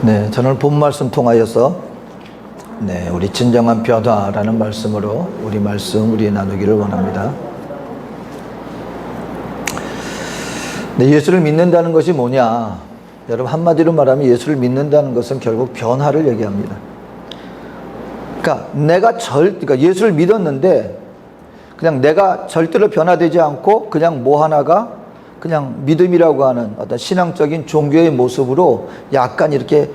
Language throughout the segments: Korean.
네, 저는 본 말씀 통하여서 우리 진정한 변화라는 말씀으로 우리 말씀 나누기를 원합니다. 예수를 믿는다는 것이 뭐냐? 여러분, 한마디로 말하면 예수를 믿는다는 것은 결국 변화를 얘기합니다. 그러니까 예수를 믿었는데 그냥 내가 절대로 변화되지 않고 그냥 뭐 하나가 그냥 믿음이라고 하는 어떤 신앙적인 종교의 모습으로 약간 이렇게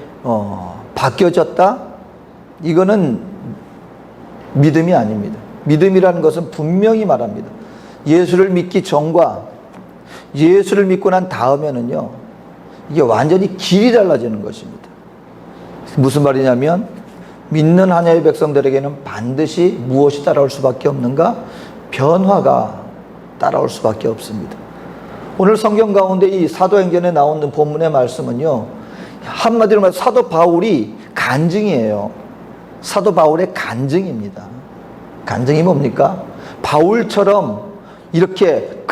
바뀌어졌다? 이거는 믿음이 아닙니다. 믿음이라는 것은 분명히 말합니다. 예수를 믿기 전과 예수를 믿고 난 다음에는요, 이게 완전히 길이 달라지는 것입니다. 무슨 말이냐면, 믿는 하나님의 백성들에게는 반드시 무엇이 따라올 수밖에 없는가? 변화가 따라올 수밖에 없습니다. 오늘 성경 가운데 이 사도행전에 나오는 본문의 말씀은요, 한마디로 말해서 사도 바울이 간증이에요. 사도 바울의 간증입니다. 간증이 뭡니까? 바울처럼 이렇게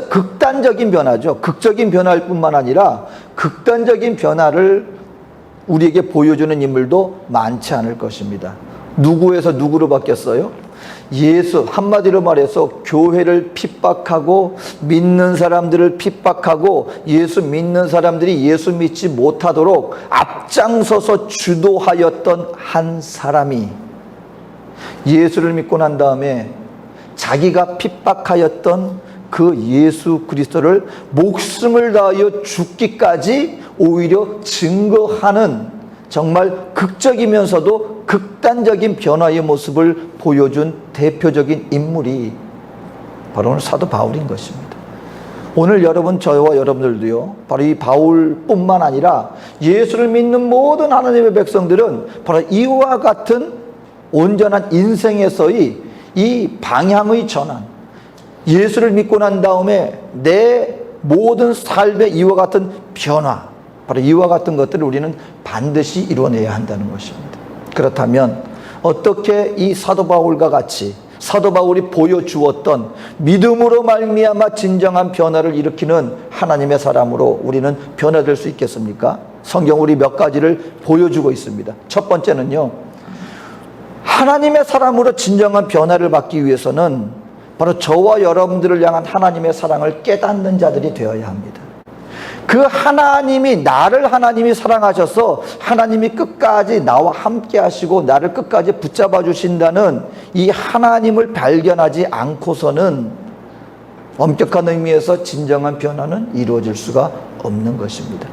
극단적인 변화죠. 극적인 변화일 뿐만 아니라 극단적인 변화를 우리에게 보여주는 인물도 많지 않을 것입니다. 누구에서 누구로 바뀌었어요? 예수, 한마디로 말해서 교회를 핍박하고 믿는 사람들을 핍박하고 예수 믿는 사람들이 예수 믿지 못하도록 앞장서서 주도하였던 한 사람이 예수를 믿고 난 다음에 자기가 핍박하였던 그 예수 그리스도를 목숨을 다하여 죽기까지 오히려 증거하는 정말 극적이면서도 극단적인 변화의 모습을 보여준 대표적인 인물이 바로 오늘 사도 바울인 것입니다. 오늘 여러분, 저와 여러분들도요, 바로 이 바울뿐만 아니라 예수를 믿는 모든 하나님의 백성들은 바로 이와 같은 온전한 인생에서의 이 방향의 전환, 예수를 믿고 난 다음에 내 모든 삶의 이와 같은 변화, 바로 이와 같은 것들을 우리는 반드시 이뤄내야 한다는 것입니다. 그렇다면 어떻게 이 사도 바울과 같이 사도 바울이 보여주었던 믿음으로 말미암아 진정한 변화를 일으키는 하나님의 사람으로 우리는 변화될 수 있겠습니까? 성경 우리 몇 가지를 보여주고 있습니다. 첫 번째는요, 하나님의 사람으로 진정한 변화를 받기 위해서는 바로 저와 여러분들을 향한 하나님의 사랑을 깨닫는 자들이 되어야 합니다. 그 하나님이, 나를 하나님이 사랑하셔서 하나님이 끝까지 나와 함께 하시고 나를 끝까지 붙잡아 주신다는 이 하나님을 발견하지 않고서는 엄격한 의미에서 진정한 변화는 이루어질 수가 없는 것입니다.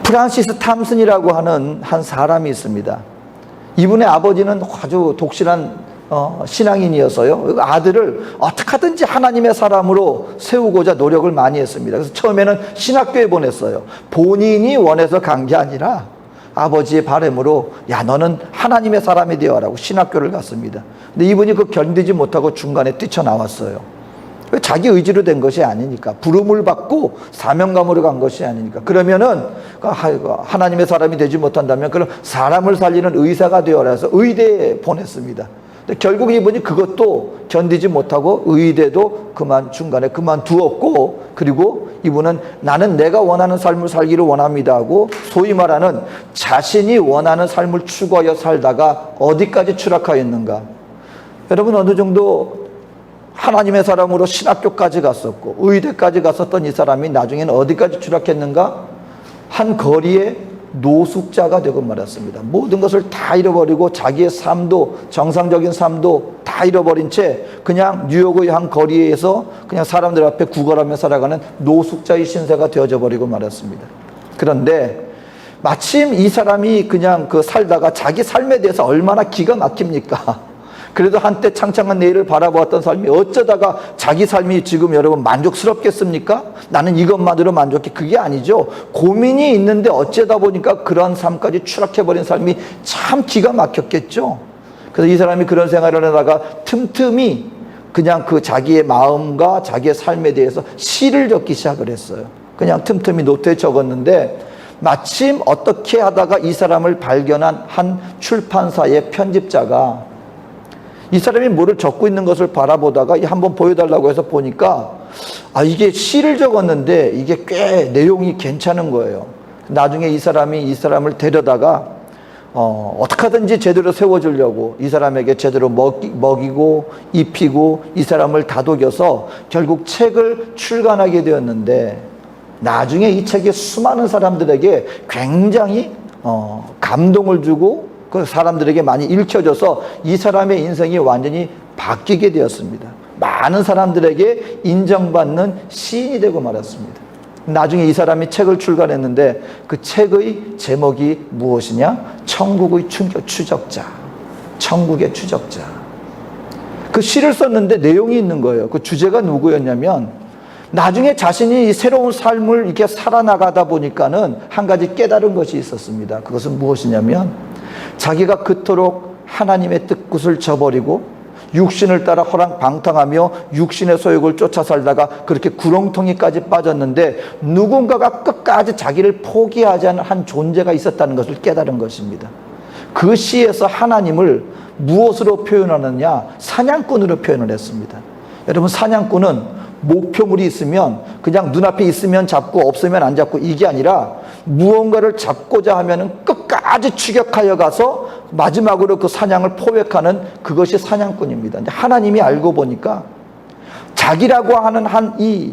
프란시스 탐슨이라고 하는 한 사람이 있습니다. 이분의 아버지는 아주 독실한 신앙인이어서요, 아들을 어떻게 하든지 하나님의 사람으로 세우고자 노력을 많이 했습니다. 그래서 처음에는 신학교에 보냈어요. 본인이 원해서 간 게 아니라 아버지의 바람으로, 야, 너는 하나님의 사람이 되어라고 신학교를 갔습니다. 근데 이분이 그 견디지 못하고 중간에 뛰쳐나왔어요. 자기 의지로 된 것이 아니니까, 부름을 받고 사명감으로 간 것이 아니니까. 그러면은 하나님의 사람이 되지 못한다면 그럼 사람을 살리는 의사가 되어라 해서 의대에 보냈습니다. 근데 결국 이분이 그것도 견디지 못하고 의대도 중간에 그만두었고, 그리고 이분은 나는 내가 원하는 삶을 살기를 원합니다 하고 소위 말하는 자신이 원하는 삶을 추구하여 살다가 어디까지 추락하였는가? 여러분, 어느 정도 하나님의 사람으로 신학교까지 갔었고 의대까지 갔었던 이 사람이 나중에는 어디까지 추락했는가? 한 거리에 노숙자가 되고 말았습니다. 모든 것을 다 잃어버리고 자기의 삶도, 정상적인 삶도 다 잃어버린 채 그냥 뉴욕의 한 거리에서 그냥 사람들 앞에 구걸하며 살아가는 노숙자의 신세가 되어져 버리고 말았습니다. 그런데 마침 이 사람이 그냥 살다가 자기 삶에 대해서 얼마나 기가 막힙니까? 그래도 한때 창창한 내일을 바라보았던 삶이 어쩌다가 자기 삶이 지금 여러분 만족스럽겠습니까? 나는 이것만으로 만족해. 그게 아니죠. 고민이 있는데 어쩌다 보니까 그런 삶까지 추락해버린 삶이 참 기가 막혔겠죠. 그래서 이 사람이 그런 생활을 하다가 틈틈이 그냥 자기의 마음과 자기의 삶에 대해서 시를 적기 시작을 했어요. 그냥 틈틈이 노트에 적었는데 마침 어떻게 하다가 이 사람을 발견한 한 출판사의 편집자가 이 사람이 뭐를 적고 있는 것을 바라보다가 한번 보여달라고 해서 보니까 이게 시를 적었는데 이게 꽤 내용이 괜찮은 거예요. 나중에 이 사람을 데려다가 어떻게 하든지 제대로 세워주려고 이 사람에게 제대로 먹이고 입히고 이 사람을 다독여서 결국 책을 출간하게 되었는데, 나중에 이 책이 수많은 사람들에게 굉장히 감동을 주고 그 사람들에게 많이 읽혀져서 이 사람의 인생이 완전히 바뀌게 되었습니다. 많은 사람들에게 인정받는 시인이 되고 말았습니다. 나중에 이 사람이 책을 출간했는데 그 책의 제목이 무엇이냐? 천국의 추적자. 천국의 추적자. 그 시를 썼는데 내용이 있는 거예요. 그 주제가 누구였냐면, 나중에 자신이 이 새로운 삶을 이렇게 살아나가다 보니까는 한 가지 깨달은 것이 있었습니다. 그것은 무엇이냐면, 자기가 그토록 하나님의 뜻을 저버리고 육신을 따라 허랑방탕하며 육신의 소욕을 쫓아 살다가 그렇게 구렁텅이까지 빠졌는데, 누군가가 끝까지 자기를 포기하지 않은 한 존재가 있었다는 것을 깨달은 것입니다. 그 시에서 하나님을 무엇으로 표현하느냐? 사냥꾼으로 표현을 했습니다. 여러분, 사냥꾼은 목표물이 있으면 그냥 눈앞에 있으면 잡고 없으면 안 잡고 이게 아니라, 무언가를 잡고자 하면은 끝까지 추격하여 가서 마지막으로 그 사냥을 포획하는 그것이 사냥꾼입니다. 하나님이 알고 보니까 자기라고 하는 이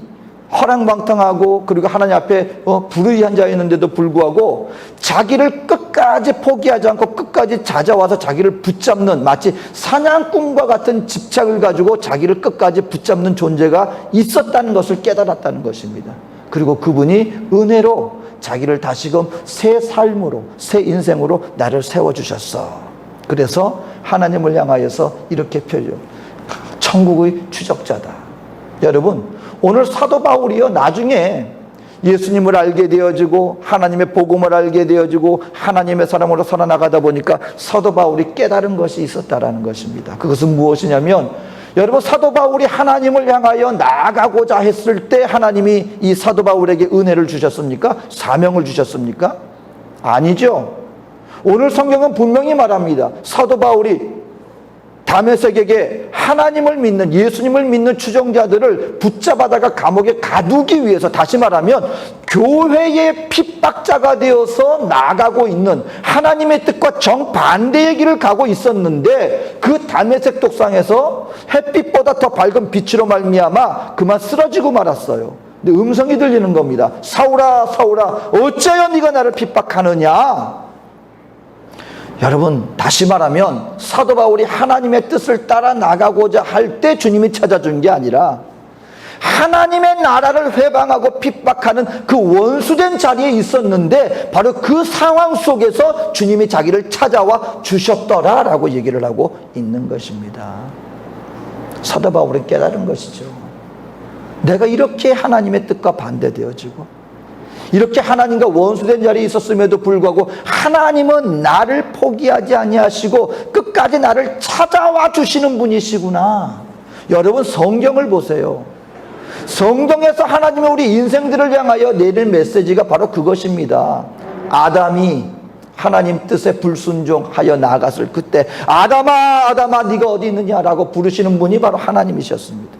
허랑방탕하고 그리고 하나님 앞에 불의한 자였는데도 불구하고 자기를 끝까지 포기하지 않고 끝까지 찾아와서 자기를 붙잡는, 마치 사냥꾼과 같은 집착을 가지고 자기를 끝까지 붙잡는 존재가 있었다는 것을 깨달았다는 것입니다. 그리고 그분이 은혜로 자기를 다시금 새 삶으로, 새 인생으로 나를 세워주셨어. 그래서 하나님을 향하여서 이렇게 표현, 천국의 추적자다. 여러분, 오늘 사도 바울이요, 나중에 예수님을 알게 되어지고 하나님의 복음을 알게 되어지고 하나님의 사람으로 살아나가다 보니까 사도 바울이 깨달은 것이 있었다라는 것입니다. 그것은 무엇이냐면, 여러분, 사도 바울이 하나님을 향하여 나아가고자 했을 때 하나님이 이 사도 바울에게 은혜를 주셨습니까? 사명을 주셨습니까? 아니죠. 오늘 성경은 분명히 말합니다. 사도 바울이 다메섹에게 하나님을 믿는, 예수님을 믿는 추종자들을 붙잡아다가 감옥에 가두기 위해서, 다시 말하면 교회의 핍박자가 되어서 나가고 있는, 하나님의 뜻과 정반대의 길을 가고 있었는데, 그 다메섹 독상에서 햇빛보다 더 밝은 빛으로 말미암아 그만 쓰러지고 말았어요. 근데 음성이 들리는 겁니다. 사울아, 사울아, 어찌하여 네가 나를 핍박하느냐? 여러분, 다시 말하면 사도 바울이 하나님의 뜻을 따라 나가고자 할 때 주님이 찾아준 게 아니라, 하나님의 나라를 회방하고 핍박하는 그 원수된 자리에 있었는데 바로 그 상황 속에서 주님이 자기를 찾아와 주셨더라라고 얘기를 하고 있는 것입니다. 사도 바울은 깨달은 것이죠. 내가 이렇게 하나님의 뜻과 반대되어지고 이렇게 하나님과 원수된 자리에 있었음에도 불구하고 하나님은 나를 포기하지 아니하시고 끝까지 나를 찾아와 주시는 분이시구나. 여러분, 성경을 보세요. 성경에서 하나님은 우리 인생들을 향하여 내릴 메시지가 바로 그것입니다. 아담이 하나님 뜻에 불순종하여 나아갔을 그때, 아담아, 아담아, 네가 어디 있느냐라고 부르시는 분이 바로 하나님이셨습니다.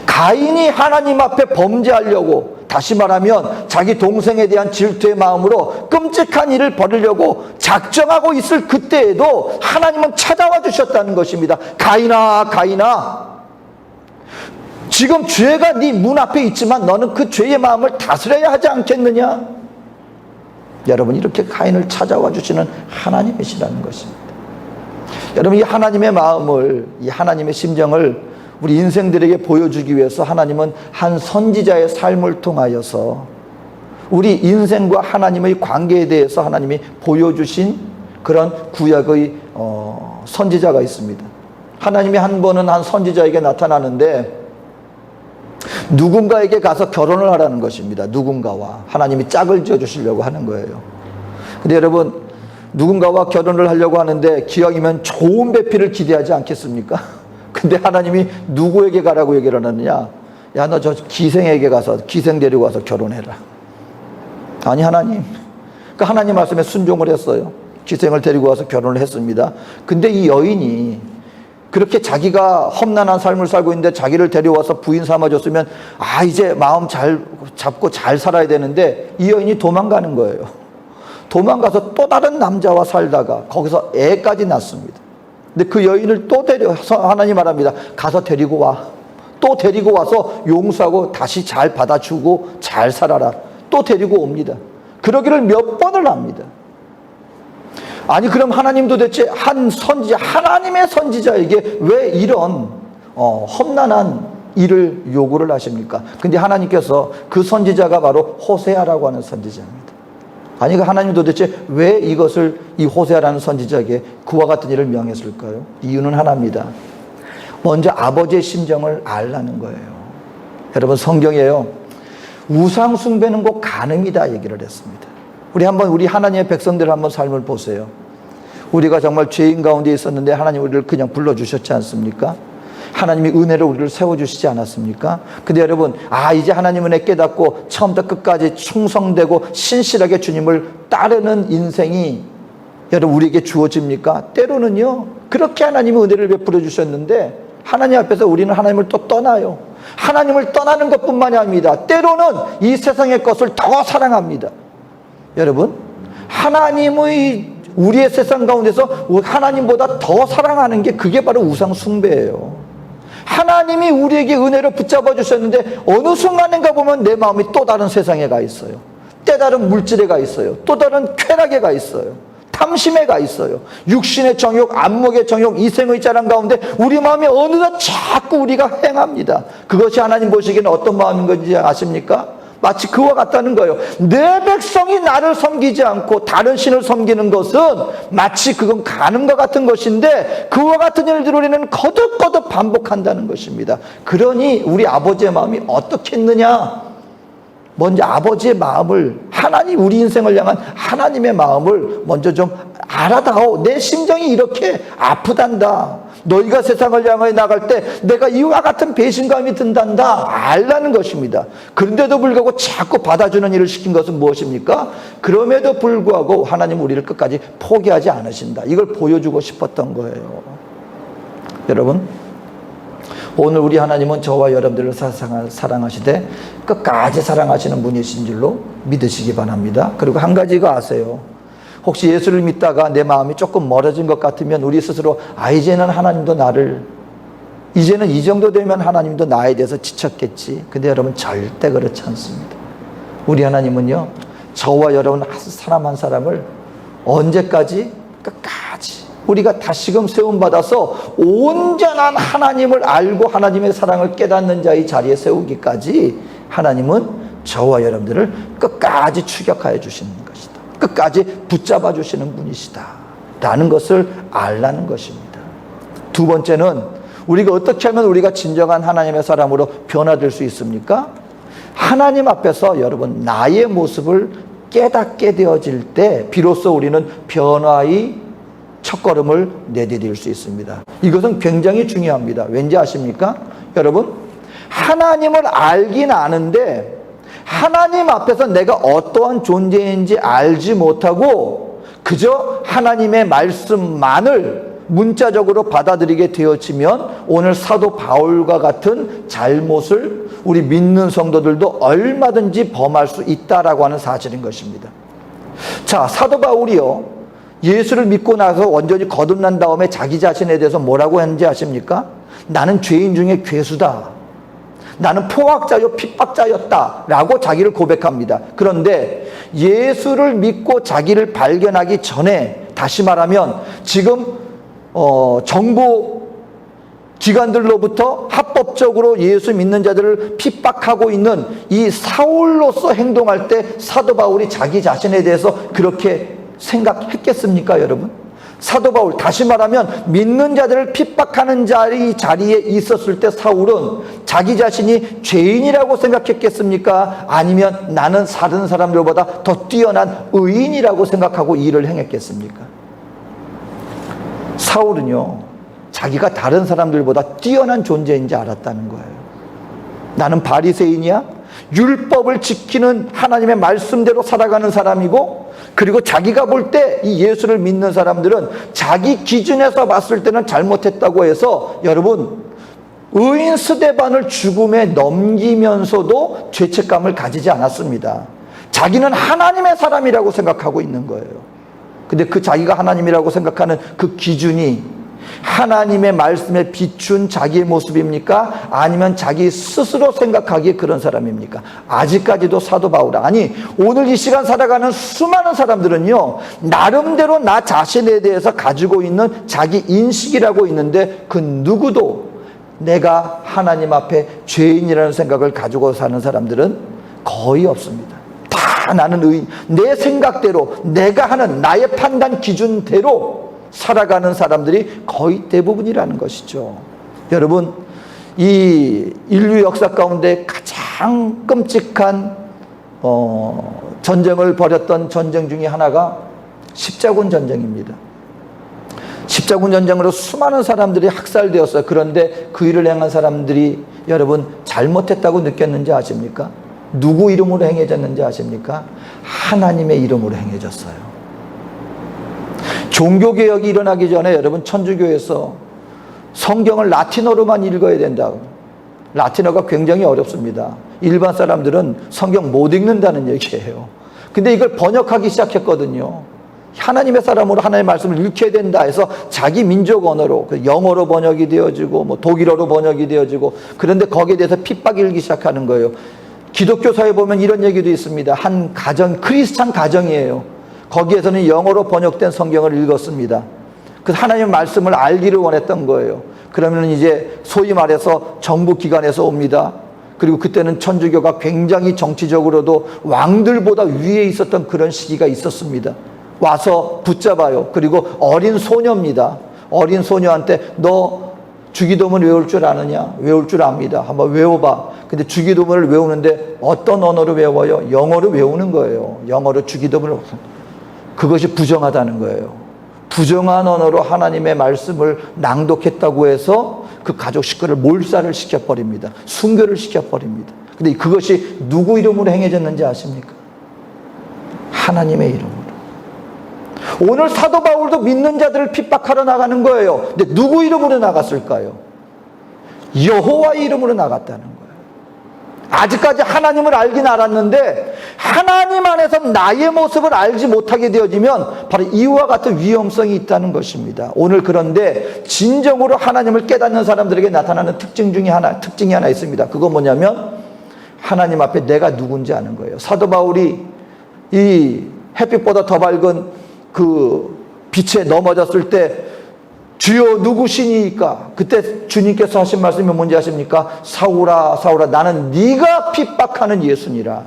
가인이 하나님 앞에 범죄하려고, 다시 말하면 자기 동생에 대한 질투의 마음으로 끔찍한 일을 벌이려고 작정하고 있을 그때에도 하나님은 찾아와 주셨다는 것입니다. 가인아, 가인아, 지금 죄가 네 문 앞에 있지만 너는 그 죄의 마음을 다스려야 하지 않겠느냐? 여러분, 이렇게 가인을 찾아와 주시는 하나님이시라는 것입니다. 여러분, 이 하나님의 마음을, 이 하나님의 심정을 우리 인생들에게 보여주기 위해서 하나님은 한 선지자의 삶을 통하여서 우리 인생과 하나님의 관계에 대해서 하나님이 보여주신 그런 구약의 선지자가 있습니다. 하나님이 한 번은 한 선지자에게 나타나는데 누군가에게 가서 결혼을 하라는 것입니다. 누군가와 하나님이 짝을 지어주시려고 하는 거예요. 근데 여러분, 누군가와 결혼을 하려고 하는데 기왕이면 좋은 배필을 기대하지 않겠습니까? 근데 하나님이 누구에게 가라고 얘기를 하느냐? 야, 너 저 기생에게 가서, 기생 데리고 와서 결혼해라. 아니, 하나님. 그러니까 하나님 말씀에 순종을 했어요. 기생을 데리고 와서 결혼을 했습니다. 근데 이 여인이 그렇게 자기가 험난한 삶을 살고 있는데 자기를 데려와서 부인 삼아줬으면 이제 마음 잘 잡고 잘 살아야 되는데 이 여인이 도망가는 거예요. 도망가서 또 다른 남자와 살다가 거기서 애까지 낳습니다. 근데 그 여인을 또 하나님 말합니다. 가서 데리고 와. 또 데리고 와서 용서하고 다시 잘 받아주고 잘 살아라. 또 데리고 옵니다. 그러기를 몇 번을 합니다. 아니 그럼 하나님 도대체 한 선지자, 하나님의 선지자에게 왜 이런 험난한 일을 요구를 하십니까? 근데 하나님께서 그 선지자가 바로 호세아라고 하는 선지자입니다. 아니 그 하나님 도대체 왜 이것을 이 호세아라는 선지자에게 그와 같은 일을 명했을까요? 이유는 하나입니다. 먼저 아버지의 심정을 알라는 거예요. 여러분 성경에요, 우상 숭배는 곧 간음이다 얘기를 했습니다. 우리 하나님의 백성들 한번 삶을 보세요. 우리가 정말 죄인 가운데 있었는데 하나님 우리를 그냥 불러주셨지 않습니까? 하나님이 은혜로 우리를 세워주시지 않았습니까? 근데 여러분, 이제 하나님 은혜 깨닫고 처음부터 끝까지 충성되고 신실하게 주님을 따르는 인생이 여러분 우리에게 주어집니까? 때로는요, 그렇게 하나님이 은혜를 베풀어 주셨는데 하나님 앞에서 우리는 하나님을 또 떠나요. 하나님을 떠나는 것뿐만이 아닙니다. 때로는 이 세상의 것을 더 사랑합니다. 여러분, 하나님의 우리의 세상 가운데서 하나님보다 더 사랑하는 게 그게 바로 우상 숭배예요. 하나님이 우리에게 은혜를 붙잡아 주셨는데 어느 순간인가 보면 내 마음이 또 다른 세상에 가 있어요. 또 다른 물질에 가 있어요. 또 다른 쾌락에 가 있어요. 탐심에 가 있어요. 육신의 정욕, 안목의 정욕, 이생의 자랑 가운데 우리 마음이 어느덧 자꾸 우리가 행합니다. 그것이 하나님 보시기에는 어떤 마음인 건지 아십니까? 마치 그와 같다는 거예요. 내 백성이 나를 섬기지 않고 다른 신을 섬기는 것은 마치 그건 간음과 같은 것인데 그와 같은 일들을 우리는 거듭거듭 반복한다는 것입니다. 그러니 우리 아버지의 마음이 어떻게 했느냐? 먼저 아버지의 마음을, 하나님, 우리 인생을 향한 하나님의 마음을 먼저 좀 알아다오. 내 심정이 이렇게 아프단다. 너희가 세상을 향해 나갈 때 내가 이와 같은 배신감이 든단다. 알라는 것입니다. 그런데도 불구하고 자꾸 받아주는 일을 시킨 것은 무엇입니까? 그럼에도 불구하고 하나님 우리를 끝까지 포기하지 않으신다. 이걸 보여주고 싶었던 거예요. 여러분, 오늘 우리 하나님은 저와 여러분들을 사랑하시되 끝까지 사랑하시는 분이신 줄로 믿으시기 바랍니다. 그리고 한 가지 이거 아세요. 혹시 예수를 믿다가 내 마음이 조금 멀어진 것 같으면 우리 스스로 이제는 하나님도 이제는 이 정도 되면 하나님도 나에 대해서 지쳤겠지. 근데 여러분 절대 그렇지 않습니다. 우리 하나님은요, 저와 여러분 사람 한 사람을 언제까지? 끝까지 우리가 다시금 세움받아서 온전한 하나님을 알고 하나님의 사랑을 깨닫는 자의 자리에 세우기까지 하나님은 저와 여러분들을 끝까지 추격하여 주시는 것이다. 끝까지 붙잡아 주시는 분이시다 라는 것을 알라는 것입니다. 두 번째는 우리가 어떻게 하면 우리가 진정한 하나님의 사람으로 변화될 수 있습니까? 하나님 앞에서 여러분 나의 모습을 깨닫게 되어질 때 비로소 우리는 변화의 첫걸음을 내디딜 수 있습니다. 이것은 굉장히 중요합니다. 왠지 아십니까? 여러분, 하나님을 알긴 아는데 하나님 앞에서 내가 어떠한 존재인지 알지 못하고 그저 하나님의 말씀만을 문자적으로 받아들이게 되어지면 오늘 사도 바울과 같은 잘못을 우리 믿는 성도들도 얼마든지 범할 수 있다라고 하는 사실인 것입니다. 자, 사도 바울이요, 예수를 믿고 나서 완전히 거듭난 다음에 자기 자신에 대해서 뭐라고 했는지 아십니까? 나는 죄인 중에 괴수다. 나는 포악자요 핍박자였다 라고 자기를 고백합니다. 그런데 예수를 믿고 자기를 발견하기 전에, 다시 말하면 지금 정부 기관들로부터 합법적으로 예수 믿는 자들을 핍박하고 있는 이 사울로서 행동할 때 사도 바울이 자기 자신에 대해서 그렇게 생각했겠습니까, 여러분? 사도 바울, 다시 말하면 믿는 자들을 핍박하는 자리에 있었을 때 사울은 자기 자신이 죄인이라고 생각했겠습니까? 아니면 나는 다른 사람들보다 더 뛰어난 의인이라고 생각하고 일을 행했겠습니까? 사울은요, 자기가 다른 사람들보다 뛰어난 존재인지 알았다는 거예요. 나는 바리새인이야? 율법을 지키는 하나님의 말씀대로 살아가는 사람이고 그리고 자기가 볼 때 이 예수를 믿는 사람들은 자기 기준에서 봤을 때는 잘못했다고 해서 여러분 의인 스데반을 죽음에 넘기면서도 죄책감을 가지지 않았습니다. 자기는 하나님의 사람이라고 생각하고 있는 거예요. 근데 그 자기가 하나님이라고 생각하는 그 기준이 하나님의 말씀에 비춘 자기의 모습입니까? 아니면 자기 스스로 생각하기에 그런 사람입니까? 아직까지도 사도 바울, 아니 오늘 이 시간 살아가는 수많은 사람들은요, 나름대로 나 자신에 대해서 가지고 있는 자기 인식이라고 있는데 그 누구도 내가 하나님 앞에 죄인이라는 생각을 가지고 사는 사람들은 거의 없습니다. 다 나는 의인, 내 생각대로 내가 하는 나의 판단 기준대로 살아가는 사람들이 거의 대부분이라는 것이죠. 여러분, 이 인류 역사 가운데 가장 끔찍한 전쟁을 벌였던 전쟁 중에 하나가 십자군 전쟁입니다. 십자군 전쟁으로 수많은 사람들이 학살되었어요. 그런데 그 일을 행한 사람들이 여러분 잘못했다고 느꼈는지 아십니까? 누구 이름으로 행해졌는지 아십니까? 하나님의 이름으로 행해졌어요. 종교개혁이 일어나기 전에 여러분 천주교에서 성경을 라틴어로만 읽어야 된다. 라틴어가 굉장히 어렵습니다. 일반 사람들은 성경 못 읽는다는 얘기예요. 근데 이걸 번역하기 시작했거든요. 하나님의 사람으로 하나님의 말씀을 읽혀야 된다 해서 자기 민족 언어로, 영어로 번역이 되어지고 뭐 독일어로 번역이 되어지고, 그런데 거기에 대해서 핍박이 일기 시작하는 거예요. 기독교사에 보면 이런 얘기도 있습니다. 한 가정, 크리스찬 가정이에요. 거기에서는 영어로 번역된 성경을 읽었습니다. 그 하나님의 말씀을 알기를 원했던 거예요. 그러면 이제 소위 말해서 정부 기관에서 옵니다. 그리고 그때는 천주교가 굉장히 정치적으로도 왕들보다 위에 있었던 그런 시기가 있었습니다. 와서 붙잡아요. 그리고 어린 소녀입니다. 어린 소녀한테 너 주기도문 외울 줄 아느냐? 외울 줄 압니다. 한번 외워봐. 근데 주기도문을 외우는데 어떤 언어로 외워요? 영어로 외우는 거예요. 영어로 주기도문을. 그것이 부정하다는 거예요. 부정한 언어로 하나님의 말씀을 낭독했다고 해서 그 가족 식구를 몰살을 시켜버립니다. 순교를 시켜버립니다. 근데 그것이 누구 이름으로 행해졌는지 아십니까? 하나님의 이름으로. 오늘 사도 바울도 믿는 자들을 핍박하러 나가는 거예요. 근데 누구 이름으로 나갔을까요? 여호와의 이름으로 나갔다는 거예요. 아직까지 하나님을 알긴 알았는데 하나님 안에서 나의 모습을 알지 못하게 되어지면 바로 이와 같은 위험성이 있다는 것입니다. 오늘 그런데 진정으로 하나님을 깨닫는 사람들에게 나타나는 특징이 하나 있습니다. 그건 뭐냐면 하나님 앞에 내가 누군지 아는 거예요. 사도 바울이 이 햇빛보다 더 밝은 그 빛에 넘어졌을 때 주여 누구시니까? 그때 주님께서 하신 말씀이 뭔지 아십니까? 사울아 사울아 나는 네가 핍박하는 예수니라.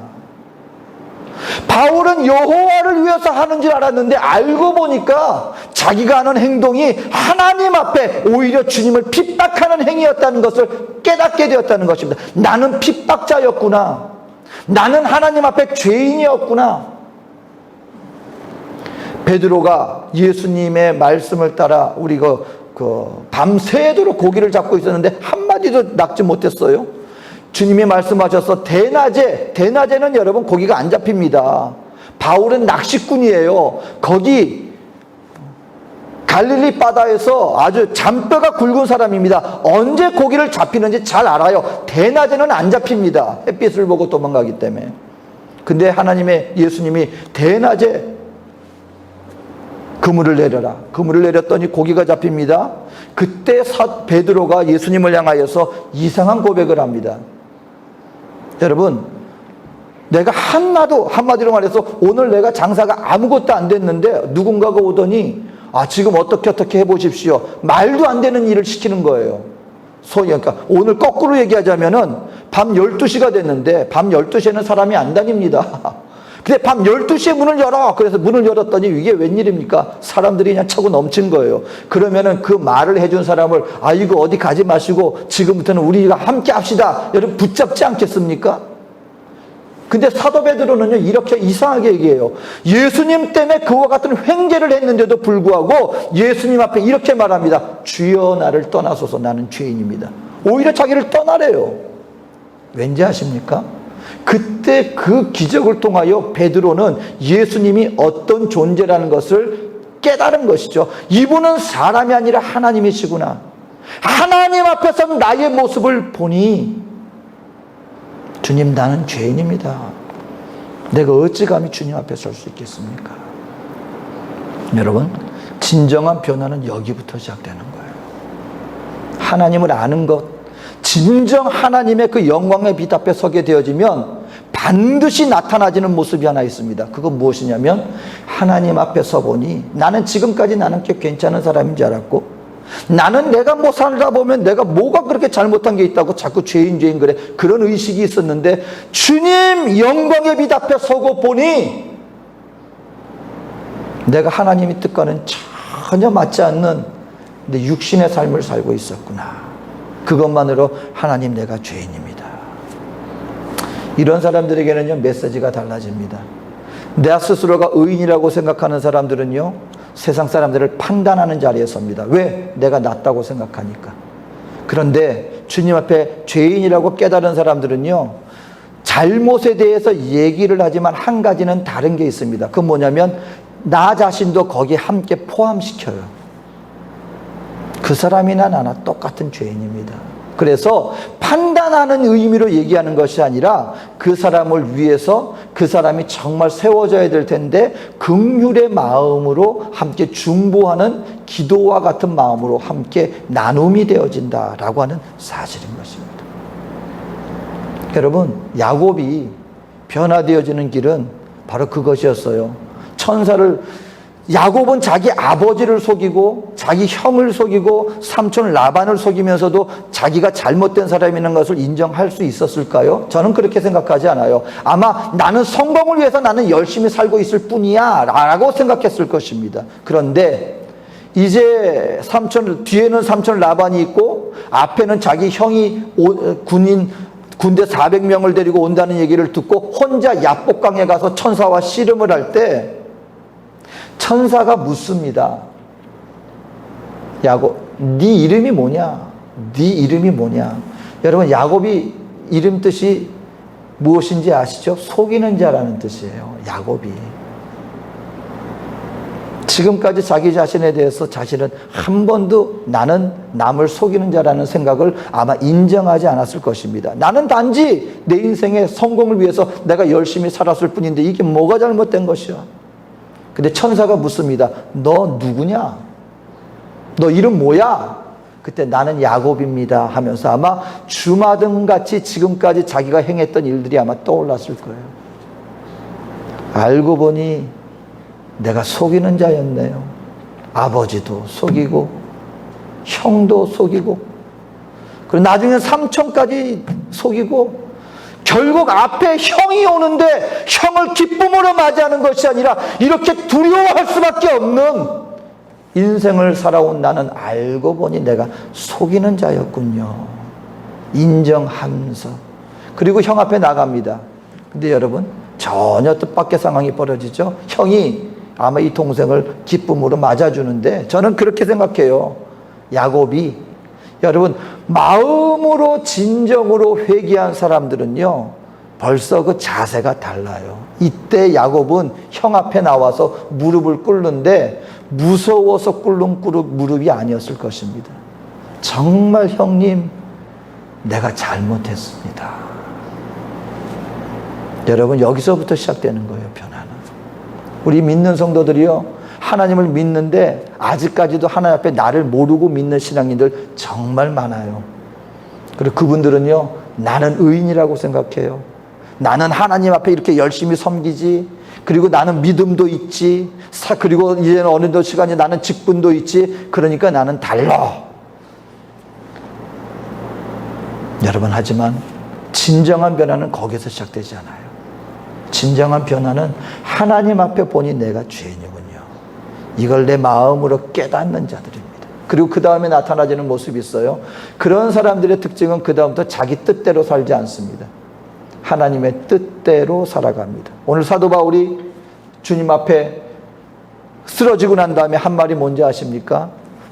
바울은 여호와를 위해서 하는 줄 알았는데 알고 보니까 자기가 하는 행동이 하나님 앞에 오히려 주님을 핍박하는 행위였다는 것을 깨닫게 되었다는 것입니다. 나는 핍박자였구나. 나는 하나님 앞에 죄인이었구나. 베드로가 예수님의 말씀을 따라 우리 밤새도록 고기를 잡고 있었는데 한마디도 낚지 못했어요. 주님이 말씀하셔서 대낮에는 여러분 고기가 안 잡힙니다. 바울은 낚시꾼이에요. 거기 갈릴리 바다에서 아주 잔뼈가 굵은 사람입니다. 언제 고기를 잡히는지 잘 알아요. 대낮에는 안 잡힙니다. 햇빛을 보고 도망가기 때문에. 근데 예수님이 대낮에 그물을 내려라. 그물을 내렸더니 고기가 잡힙니다. 그때 베드로가 예수님을 향하여서 이상한 고백을 합니다. 여러분, 내가 한마디로 말해서 오늘 내가 장사가 아무것도 안 됐는데 누군가가 오더니 지금 어떻게 해보십시오. 말도 안 되는 일을 시키는 거예요. 그러니까 오늘 거꾸로 얘기하자면은 밤 12시가 됐는데 밤 12시에는 사람이 안 다닙니다. 근데 밤 12시에 문을 열어. 그래서 문을 열었더니 이게 웬일입니까? 사람들이 그냥 차고 넘친 거예요. 그러면은 그 말을 해준 사람을 이거 어디 가지 마시고 지금부터는 우리가 함께 합시다. 여러분 붙잡지 않겠습니까? 근데 사도 베드로는요 이렇게 이상하게 얘기해요. 예수님 때문에 그와 같은 횡재를 했는데도 불구하고 예수님 앞에 이렇게 말합니다. 주여 나를 떠나소서 나는 죄인입니다. 오히려 자기를 떠나래요. 왠지 아십니까? 그때 그 기적을 통하여 베드로는 예수님이 어떤 존재라는 것을 깨달은 것이죠. 이분은 사람이 아니라 하나님이시구나. 하나님 앞에서 나의 모습을 보니, 주님, 나는 죄인입니다. 내가 어찌 감히 주님 앞에 설 수 있겠습니까? 여러분, 진정한 변화는 여기부터 시작되는 거예요. 하나님을 아는 것, 진정 하나님의 그 영광의 빛 앞에 서게 되어지면 반드시 나타나지는 모습이 하나 있습니다. 그건 무엇이냐면, 하나님 앞에 서보니 나는 지금까지 나는 꽤 괜찮은 사람인 줄 알았고, 나는 내가 뭐 살다 보면 내가 뭐가 그렇게 잘못한 게 있다고 자꾸 죄인 그래, 그런 의식이 있었는데, 주님 영광의 빛 앞에 서고 보니 내가 하나님의 뜻과는 전혀 맞지 않는 내 육신의 삶을 살고 있었구나. 그것만으로 하나님, 내가 죄인입니다. 이런 사람들에게는요, 메시지가 달라집니다. 내 스스로가 의인이라고 생각하는 사람들은요, 세상 사람들을 판단하는 자리에 섭니다. 왜? 내가 낫다고 생각하니까. 그런데 주님 앞에 죄인이라고 깨달은 사람들은요, 잘못에 대해서 얘기를 하지만 한 가지는 다른 게 있습니다. 그건 뭐냐면, 나 자신도 거기에 함께 포함시켜요. 그 사람이나 나나 똑같은 죄인입니다. 그래서 판단하는 의미로 얘기하는 것이 아니라, 그 사람을 위해서 그 사람이 정말 세워져야 될 텐데 긍휼의 마음으로 함께 중보하는 기도와 같은 마음으로 함께 나눔이 되어진다라고 하는 사실인 것입니다. 여러분, 야곱이 변화되어지는 길은 바로 그것이었어요. 야곱은 자기 아버지를 속이고 자기 형을 속이고 삼촌 라반을 속이면서도 자기가 잘못된 사람이라는 것을 인정할 수 있었을까요? 저는 그렇게 생각하지 않아요. 아마 나는 성공을 위해서 나는 열심히 살고 있을 뿐이야 라고 생각했을 것입니다. 그런데 이제 뒤에는 삼촌 라반이 있고 앞에는 자기 형이 군대 400명을 데리고 온다는 얘기를 듣고 혼자 야복강에 가서 천사와 씨름을 할 때 천사가 묻습니다. 야곱, 네 이름이 뭐냐? 네 이름이 뭐냐? 여러분, 야곱이 이름 뜻이 무엇인지 아시죠? 속이는 자라는 뜻이에요. 야곱이. 지금까지 자기 자신에 대해서 자신은 한 번도 나는 남을 속이는 자라는 생각을 아마 인정하지 않았을 것입니다. 나는 단지 내 인생의 성공을 위해서 내가 열심히 살았을 뿐인데 이게 뭐가 잘못된 것이야? 근데 천사가 묻습니다. 너 누구냐? 너 이름 뭐야? 그때 나는 야곱입니다 하면서 아마 주마등같이 지금까지 자기가 행했던 일들이 아마 떠올랐을 거예요. 알고 보니 내가 속이는 자였네요. 아버지도 속이고 형도 속이고 그리고 나중에 삼촌까지 속이고 결국 앞에 형이 오는데 형을 기쁨으로 맞이하는 것이 아니라 이렇게 두려워할 수밖에 없는 인생을 살아온 나는 알고 보니 내가 속이는 자였군요. 인정하면서 그리고 형 앞에 나갑니다. 근데 여러분 전혀 뜻밖의 상황이 벌어지죠. 형이 아마 이 동생을 기쁨으로 맞아주는데 저는 그렇게 생각해요. 야곱이 여러분 마음으로 진정으로 회개한 사람들은요 벌써 그 자세가 달라요. 이때 야곱은 형 앞에 나와서 무릎을 꿇는데 무서워서 꿇는 무릎이 아니었을 것입니다. 정말 형님 내가 잘못했습니다. 여러분 여기서부터 시작되는 거예요. 변화는. 우리 믿는 성도들이요 하나님을 믿는데 아직까지도 하나님 앞에 나를 모르고 믿는 신앙인들 정말 많아요. 그리고 그분들은요 나는 의인이라고 생각해요. 나는 하나님 앞에 이렇게 열심히 섬기지. 그리고 나는 믿음도 있지. 그리고 이제는 어느 시간이 나는 직분도 있지. 그러니까 나는 달라. 여러분 하지만 진정한 변화는 거기서 시작되지 않아요. 진정한 변화는 하나님 앞에 보니 내가 죄인이군요. 이걸 내 마음으로 깨닫는 자들입니다. 그리고 그 다음에 나타나지는 모습이 있어요. 그런 사람들의 특징은 그 다음부터 자기 뜻대로 살지 않습니다. 하나님의 뜻대로 살아갑니다. 오늘 사도 바울이 주님 앞에 쓰러지고 난 다음에 한 말이 뭔지 아십니까?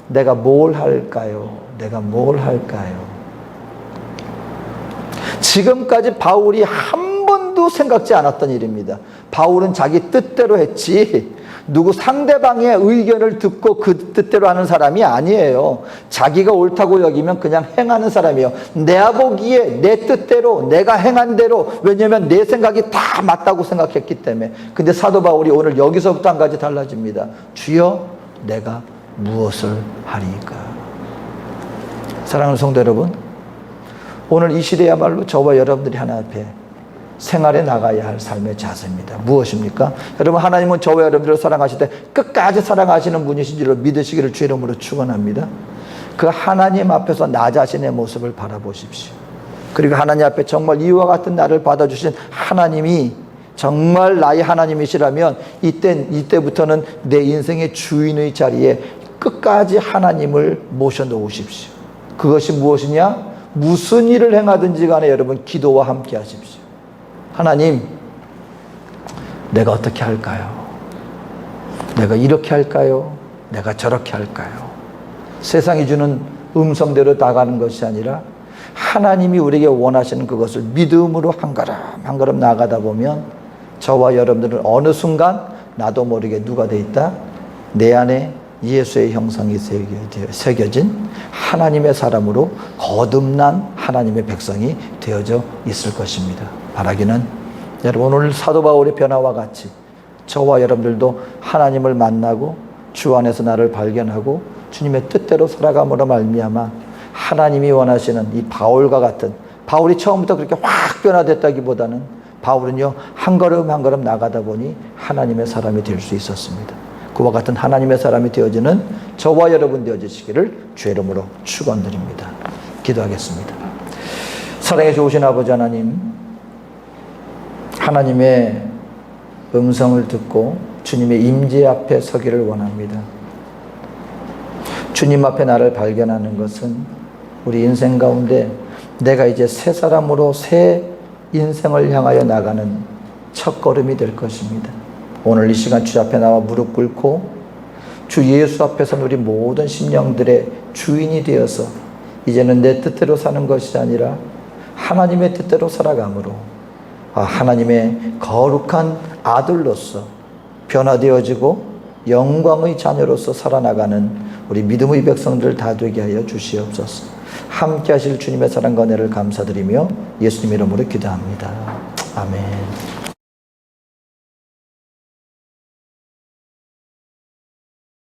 내가 뭘 할까요? 내가 뭘 할까요? 지금까지 바울이 한 꿈에도 생각지 않았던 일입니다. 바울은 자기 뜻대로 했지 누구 상대방의 의견을 듣고 그 뜻대로 하는 사람이 아니에요. 자기가 옳다고 여기면 그냥 행하는 사람이에요. 내가 보기에 내 뜻대로 내가 행한 대로, 왜냐하면 내 생각이 다 맞다고 생각했기 때문에. 근데 사도 바울이 오늘 여기서부터 한 가지 달라집니다. 주여 내가 무엇을 하리이까. 사랑하는 성도 여러분, 오늘 이 시대야말로 저와 여러분들이 하나 앞에 생활에 나가야 할 삶의 자세입니다. 무엇입니까? 여러분, 하나님은 저와 여러분들을 사랑하실 때 끝까지 사랑하시는 분이신 줄로 믿으시기를 주 이름으로 축원합니다. 그 하나님 앞에서 나 자신의 모습을 바라보십시오. 그리고 하나님 앞에 정말 이와 같은 나를 받아주신 하나님이 정말 나의 하나님이시라면 이때부터는 내 인생의 주인의 자리에 끝까지 하나님을 모셔놓으십시오. 그것이 무엇이냐? 무슨 일을 행하든지 간에 여러분 기도와 함께 하십시오. 하나님, 내가 어떻게 할까요? 내가 이렇게 할까요? 내가 저렇게 할까요? 세상이 주는 음성대로 나가는 것이 아니라 하나님이 우리에게 원하시는 그것을 믿음으로 한 걸음 한 걸음 나가다 보면 저와 여러분들은 어느 순간 나도 모르게 누가 돼 있다? 내 안에 예수의 형상이 새겨진 하나님의 사람으로 거듭난 하나님의 백성이 되어져 있을 것입니다. 바라기는 여러분, 오늘 사도 바울의 변화와 같이 저와 여러분들도 하나님을 만나고 주 안에서 나를 발견하고 주님의 뜻대로 살아감으로 말미암아 하나님이 원하시는 이 바울과 같은, 바울이 처음부터 그렇게 확 변화됐다기보다는 바울은요 한 걸음 한 걸음 나가다 보니 하나님의 사람이 될 수 있었습니다. 그와 같은 하나님의 사람이 되어지는 저와 여러분 되어지시기를 주의 이름으로 축원드립니다. 기도하겠습니다. 사랑해 좋으신 아버지 하나님, 하나님의 음성을 듣고 주님의 임재 앞에 서기를 원합니다. 주님 앞에 나를 발견하는 것은 우리 인생 가운데 내가 이제 새 사람으로 새 인생을 향하여 나가는 첫걸음이 될 것입니다. 오늘 이 시간 주 앞에 나와 무릎 꿇고 주 예수 앞에서 우리 모든 심령들의 주인이 되어서 이제는 내 뜻대로 사는 것이 아니라 하나님의 뜻대로 살아감으로 하나님의 거룩한 아들로서 변화되어지고 영광의 자녀로서 살아나가는 우리 믿음의 백성들 다 되게 하여 주시옵소서. 함께 하실 주님의 사랑과 은혜를 감사드리며 예수님 이름으로 기도합니다. 아멘.